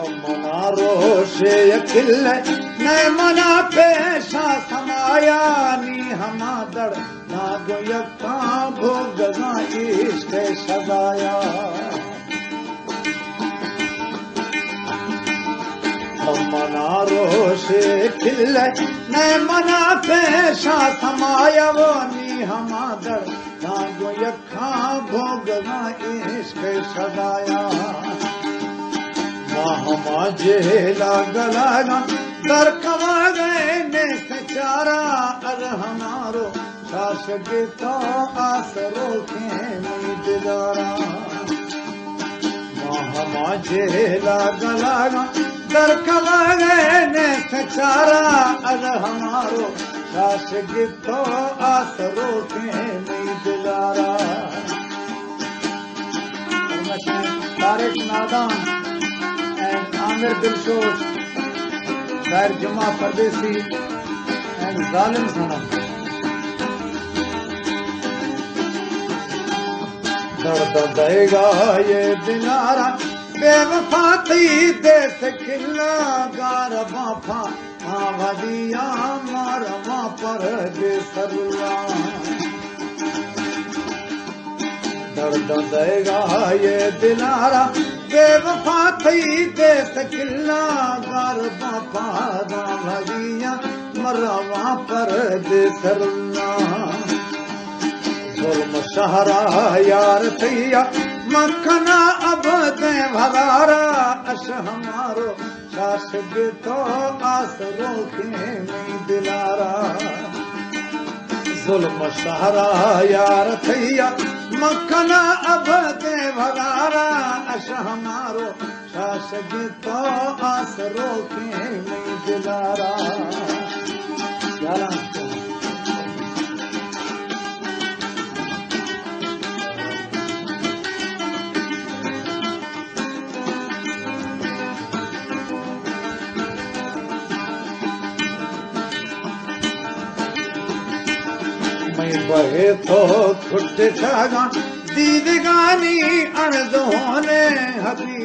मना रोशे यकिल न मना पेशा समाया नी हमा दड़ ना गो यक्का भोग ना इश्क सदाया मना रोशे खिल न मना पेशा समाया वो नी हमा दड़ ना गो यक्का भोग ना इश्क सदाया हमा जेला गलागा दर कमा गए ने सचारा अर हमारो शासक तो आसरो के नहीं दिलारा हमा जेला गलागा दर कमा गए ने सचारा अर हमारो शासक तो आसरो के नहीं दिलारा तारिक नादान आमिर दिलशोज शायर जुमा परदेसी एंड जालिम सनम दर्द देगा ये दिलारा बेवफा थी देश खिला गार बाफा आवदिया मारवा पर बेसरुला दर्द देगा ये दिलारा बेवफा थी देश किल्ला गार बापा भगिया मरवा पर देसरुल्ला जुल्म शहरा यार थैया मखना अब दे भरारा अश हमारो शासक तो आसरों के नहीं दिलारा जुल्म शहरा यार थैया मखना अब दे भरारा अश हमारो शासक तो आसरो के नहीं दिलारा बहे तो खुट छागा दीद गानी अणदोने हबी